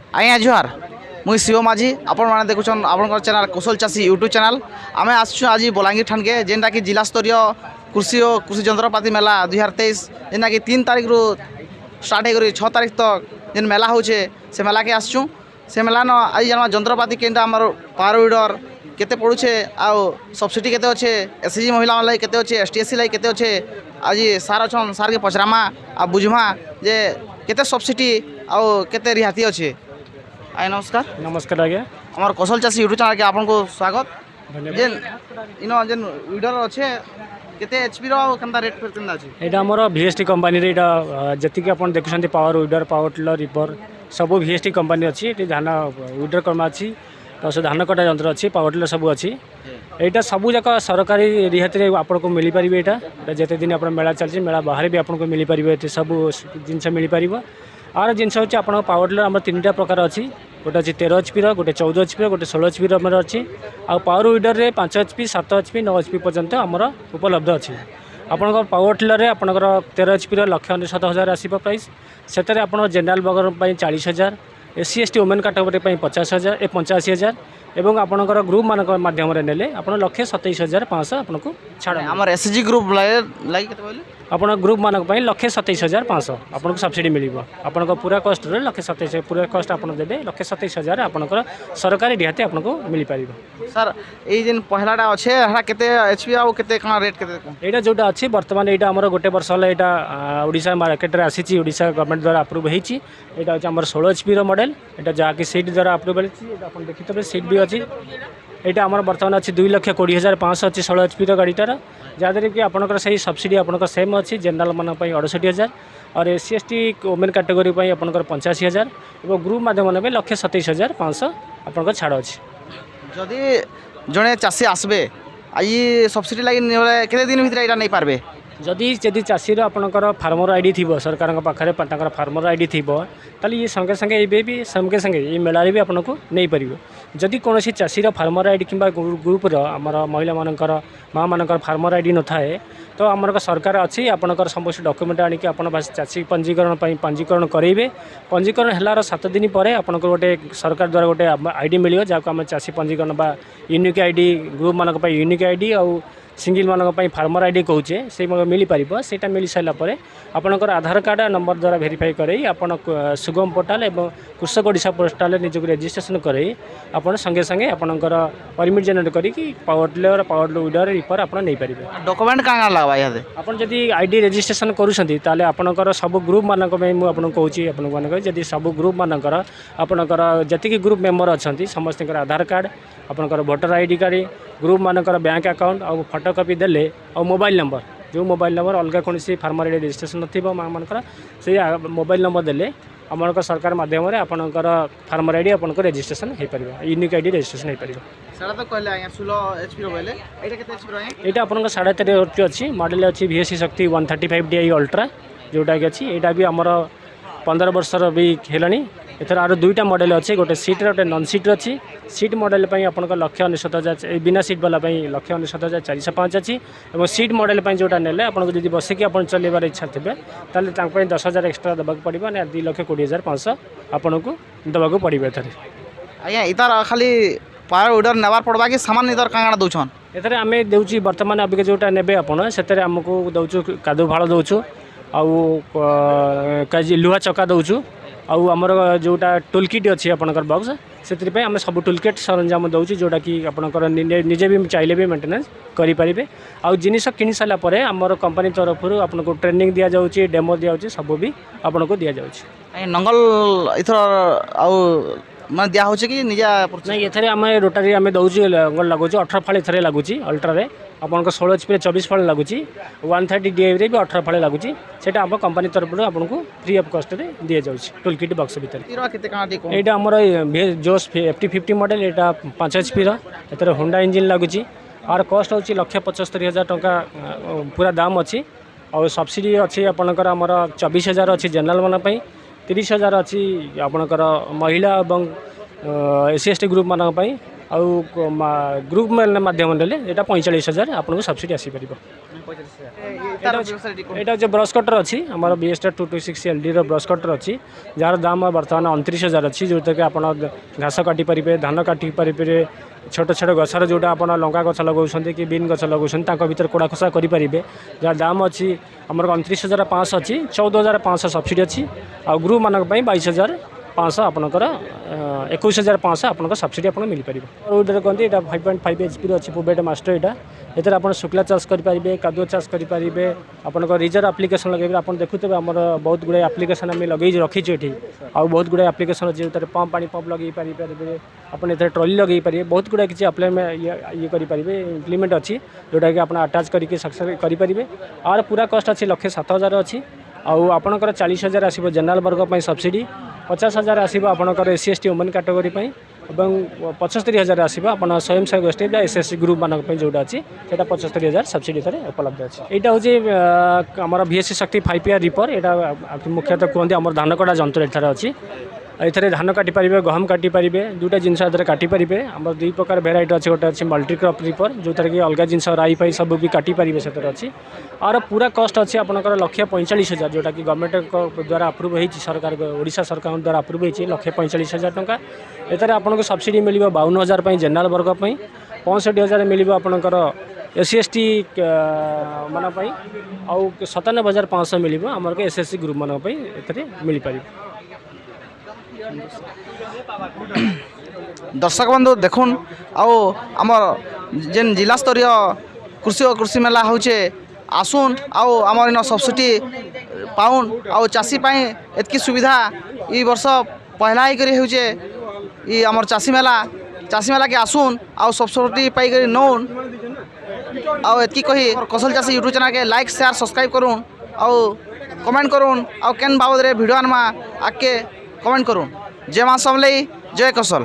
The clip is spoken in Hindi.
आज्ञा जुहार मुई शिव माझी आपण मैंने देखुन आपण चैनल कौशल चाषी यूट्यूब चैनल आम आसु आज बलांगीर ठाणके जेनटा कि जिला स्तरीय कृषि और कृषि जंत्रपाति मेला 2023 जेनटा कि 3 तारीख रु स्टार्ट हो 6 तारीख तक जेन मेला होचे से मेला के आसचु से मेला न आज जाना जंत्रपाति केनटा आमर पावर वीडर केते पड़ुछे आउ सब्सिडी केते अच्छे एसएचजी महिला वाला केते अच्छे एसटीएससी लाई केते अच्छे आज सार अच्छन सार के पचरामा आ बुझमा जे केते सब्सिडी आउ केते रिहाती अच्छे। आय नमस्कार। नमस्कार आज्ञा हमार कौशल चाषी यूट्यूब चैनल के आपन को स्वागत। जेन इनो जेन वीडर अच्छे केते एचपी रो कंता रेट पर कंता अछि एटा हमर वीएसटी कंपनी रे एटा जति के अपन देखुछन्ती power weeder power tiller reaper सब वीएसटी कंपनी अछि एटी धान वीडर कर्मा अछि तो से धान कटा यंत्र अछि पावर टिलर सब अछि एटा सब जाक सरकारी रिहाती रे आपन को मिली परिबे एटा जते दिन अपन मेला चलछि मेला बाहर भी आपन को मिली परिबे एते सब जिंस मिली परिबो आर जिनस होची आपन पावर टिलर हमर तीनटा प्रकार अछि गोटे अच्छी 13 HP गोटे 14 HP गोटे 16 HP आमर अच्छी आ पावर वीडर रे 5 HP 7 HP 9 HP पर्यंत आमर उपलब्ध अच्छी। आपन पावर टिलर रे आपन 13 HP 1,69,000 आसीब प्राइस से आप जेनराल बगर 40,000 SC ST वुमेन कैटेगरी 50,000 85,000 एवं आपणकर ग्रुप मान माध्यम नेले आप 1,27,500 आपन को छाड़ हमर एसएचजी ग्रुप लागी केते बोले आपन ग्रुप मानक 1,27,500 आपन को सब्सिडी मिलिबो आपन को पूरा कॉस्ट रे 1,27,000 पूरा कॉस्ट आपन देबे 1,27,000 आपन को सरकारी रिहाती आपन को मिली पारिबो। सर ए जेन पहलाटा अच्छे हरा केते एचपी आ केते कना रेट केते एटा जोटा अछि वर्तमान एटा हमर गोटे वर्ष हला एटा ओडिसा मार्केट रे आसीची ओडिसा गवर्नमेंट द्वारा अप्रूव हेची एटा अछि हमर 16 HP रो मॉडल एटा जा कि सीट द्वारा अप्रूवल हेची एटा आपन देखितबे सीट भी अछि एटा हमर वर्तमान अछि 2,20,500 अछि 16 HP रो गाडीटार जादरे कि आपनकर सही सब्सिडी आपनकर सेम अछि जनरल मान 68,000 और SC ST वुमेन कैटेगरी पई आपनकर 85,000 एवं ग्रुप माध्यम ने 1,27,500 आपनकर छाड़ अछि। जदि जने चाषी आसबे आई सब्सिडी लागि केते दिन भितर एटा नै पारबे जदि जदि चाषीर आपनकर फार्मर आईडी थी सरकार पाखे फार्मर आईडी थी ताली ये संगे संगे ये भी संगे संगे ये मेला भी आपन को नहीं पार जदि कौन चाषीर फार्मर आईडी कि ग्रुपर आमर महिला मानकर माँ मानकर फार्मर आईडी न थाए तो आमर सरकार अच्छी आपनकर समस्त डॉक्यूमेंट आनिक आप चाषी पंजीकरण पंजीकरण करेंगे पंजीकरण है 7 दिन पर आपन गोटे सरकार द्वारा गोटे आईडी मिले जहाँ आम चाषी पंजीकरण बा यूनिक आईडी ग्रुप मानक यूनिक आईडी और सिंगल मानक फार्मर आईडी कहूचे से मिल पार से मिल सारापर आपणकर आधार कार्ड नंबर द्वारा भेरीफाई कर आपन सुगम पोर्टाल एवं कृषक ओडिशा पोर्टाल निजक रेजिस्ट्रेशन कर आप संगे संगे आपणकर परमिट जेनेट करी power tiller power weeder ripper आप नहीं पारे डॉक्यूमेंट कहाँ लगा यहाँ आप जदि आईडी रेजिस्ट्रेशन करुँच आपणकर सब ग्रुप मानक मुझे कहूँ आप जदि सब ग्रुप मानकर आपणकर जी ग्रुप मेम्बर अच्छा समस्त आधार कार्ड आपणकर भोटर आईडी कार्ड ग्रुप मानकर बैंक अकाउंट और फोटोकॉपी देले और मोबाइल नंबर जो मोबाइल नंबर अलग कौन फार्मर आईडी रेजिस्ट्रेशन नथिबो माँ मानकर से मोबाइल नंबर देले आमर सरकार माध्यम आपणकर फार्मर आईडी आपन रेजिस्ट्रेशन हो पार यूनिक आईडी रेजिस्ट्रेशन हो पार सारा तो कहले आया 16 HP रो बोले एटा केते HP रो है एटा आपन 13.5 HP अछि मॉडल अछि VSC शक्ति 135 DI अल्ट्रा जोटा कि अछि एटा भी आमर 15 वर्षर भी हेलानी एथर आरो दुईटा मॉडल अच्छे गोटे सीट गोटे नॉन सीट अच्छी सीट मॉडल आप 1,69,000 बिना सीट वाला 1,69,405 अच्छी और सीट मॉडल जोटा नेले आपको जब बसिक आप चलबार इच्छा थे ताले 10,000 एक्सट्रा देवाक पड़ो ना 2,20,500 आपन को देवाक पड़े एथर आज्ञा इतार खाली पावर वीडर नेबार पड़वा कि सामान इधर काଣା दउछन एथर आमे देउची वर्तमान अबिके जोटा नेबे आपन सेतरे हमको दउछु कादू भाड़ दउछु आउ लुहा चक्का दउछु आउ आमर जोटा टूल किट अच्छी आपंकर बॉक्स से आम सब टूल किट सरंजाम दौर जोटा कि आपंकर निजे भी चाहिए भी मेंटेनेंस करेंगे आउ जिनिस किनी सारापर आमर कंपनी तरफ आपको ट्रेनिंग दि जाऊँगी डेमो दि जाऊँगी सब भी आपन को दि जाऊँगी नंगल इथर आउ मैं दिया होचे कि निजा नहीं एथरे आम रोटारी आम दौर लगुच 18 फाड़ एथरे लगुच अल्ट्रा आपन 16 HP 24 फाड़ लगुच 130 DI रे भी 18 फाड़ लगुच सेटा आम कंपनी तरफ आपको फ्री ऑफ कॉस्ट रे दि जाऊँगी टूल किट बॉक्स भीतर यहाँ आमर जोश FT50 मॉडल यहाँ 5 HP एथर होंडा इंजिन लगुच आर कॉस्ट हो 1,75,000 टंका पूरा दाम अच्छी और सब्सिडी अच्छी आपंकर आमर 24,000 अच्छी जनरल मान 30,000 अच्छी आपंकर महिला और SC ST ग्रुप मानक आउ ग्रुप माध्यम यहाँ 45,000 आपको सब्सिडी आसीपर। এটা যে ব্রশ কটর ଅଛି ଆମର BStar 226 LD ର ବ୍ରଶ କଟର ଅଛି ଯାହାର ଦାମ ବର୍ତ୍ତମାନ 29,000 ଅଛି ଯେଉଁଟାକି ଆପଣ ଘାସ କାଟିପାରିବେ ଧାନ କାଟିପାରିବେ ଛୋଟ ଛୋଟ ଗଛର ଯେଉଁଟା ଆପଣ ଲଙ୍କା ଗଛ ଲଗାଉଛନ୍ତି କି ବିନ୍ ଗଛ ଲଗାଉଛନ୍ତି ତାଙ୍କ ଭିତରେ କୋଡ଼ା ଖୋସା କରିପାରିବେ ଯାହାର ଦାମ ଅଛି ଆମର 29,500 ଅଛି 14,500 ସବସିଡ଼ି ଅଛି ଆଉ ଗ୍ରୁପମାନଙ୍କ ପାଇଁ 22,500 ଆପଣଙ୍କର 21,500 ଆପଣଙ୍କ ସବସିଡ଼ି ଆପଣ ମିଳିପାରିବ ରୋଡ଼ରେ କହନ୍ତି ଏଇଟା 5.5 HPର ଅଛି ପୁବେଟ ମାଷ୍ଟର ଏଇଟା ଏଥିରେ ଆପଣ ଶୁକ୍ଲା ଚାଷ କରିପାରିବେ କାଦୁଅ ଚାଷ କରିପାରିବେ ଆପଣଙ୍କ ରିଜର୍ଭ ଆପ୍ଲିକେସନ୍ ଲଗାଇବେ ଆପଣ ଦେଖୁଥିବେ ଆମର ବହୁତ ଗୁଡ଼ାଏ ଆପ୍ଲିକେସନ୍ ଆମେ ଲଗାଇ ରଖିଛୁ ଏଠି ଆଉ ବହୁତ ଗୁଡ଼ାଏ ଆପ୍ଲିକେସନ୍ ଅଛି ଯେଉଁଥିରେ ପାଣି ପମ୍ପ ଲଗାଇ ପାରିବେ ଆପଣ ଏଥିରେ ଟ୍ରଲି ଲଗାଇ ପାରିବେ ବହୁତ ଗୁଡ଼ାଏ କିଛି ଇଏ କରିପାରିବେ ଇମ୍ପ୍ଲିମେଣ୍ଟ ଅଛି ଯେଉଁଟାକି ଆପଣ ଆଟାଚ୍ କରିକି ସକ୍ସେସ୍ କରିପାରିବେ ଆର ପୁରା କଷ୍ଟ ଅଛି 1,07,000 ଅଛି ଆଉ ଆପଣଙ୍କର 40,000 ଆସିବ ଜେନେରାଲ ବର୍ଗ ପାଇଁ ସବସିଡ଼ି 50,000 ଆସିବ ଆପଣଙ୍କର SC ST ଓମେନ୍ କାଟେଗୋରୀ ପାଇଁ ଏବଂ 75,000 ଆସିବ ଆପଣ ସ୍ୱୟଂସହାୟକ ଗୋଷ୍ଠୀ ବା SSC ଗ୍ରୁପ୍ ମାନଙ୍କ ପାଇଁ ଯେଉଁଟା ଅଛି ସେଇଟା 75,000 ସବସିଡ଼ି ଥରେ ଉପଲବ୍ଧ ଅଛି ଏଇଟା ହେଉଛି ଆମର VSC ଶକ୍ତି 5PR ରିପର ଏଇଟା ମୁଖ୍ୟତଃ କୁହନ୍ତି ଆମର ଧାନ କଟା ଯନ୍ତ୍ର ଏଠାରେ ଅଛି ଏଥିରେ ଧାନ କାଟିପାରିବେ ଗହମ କାଟିପାରିବେ ଦୁଇଟା ଜିନିଷ ଏଥିରେ କାଟିପାରିବେ ଆମର ଦୁଇ ପ୍ରକାର ଭେରାଇଟି ଅଛି ଗୋଟେ ଅଛି ମଲ୍ଟିକ୍ରପ୍ ରିପର ଯେଉଁଥିରେ କି ଅଲଗା ଜିନିଷ ରାଇ ଫାଇ ସବୁ ବି କାଟିପାରିବେ ସେଥିରେ ଅଛି ଆର ପୁରା କଷ୍ଟ ଅଛି ଆପଣଙ୍କର 1,45,000 ଯେଉଁଟାକି ଗଭର୍ଣ୍ଣମେଣ୍ଟଙ୍କ ଦ୍ୱାରା ଆପ୍ରୁଭ୍ ହେଇଛି ସରକାର ଓଡ଼ିଶା ସରକାରଙ୍କ ଦ୍ୱାରା ଆପ୍ରୁଭ୍ ହେଇଛି 1,45,000 ଟଙ୍କା ଏଥିରେ ଆପଣଙ୍କୁ ସବସିଡ଼ି ମିଳିବ 52,000 ପାଇଁ ଜେନେରାଲ ବର୍ଗ ପାଇଁ 65,000 ମିଳିବ ଆପଣଙ୍କର SC ST ମାନଙ୍କ ପାଇଁ ଆଉ 97,500 ମିଳିବ ଆମର SSC ଗ୍ରୁପ୍ ମାନଙ୍କ ପାଇଁ ଏଥିରେ ମିଳିପାରିବ दर्शक बंधु देखुन आमर जेन जिला स्तरीय कृषि और कृषि मेला होचे आसुन आमर इन सब्सिडी पाउन चाषी एतकी सुविधा ई वर्ष पहला ही करी होचे ई आमर चाषी मेला के आसुन सब्सिडी पाई करी नौन एतकी कही कौशल चाषी यूट्यूब चैनल के लाइक शेयर सब्सक्राइब करूँ कमेंट करूँ केन बाबद वीडियो आनमा आके कमेंट करूँ जय मां समलई जय कौशल।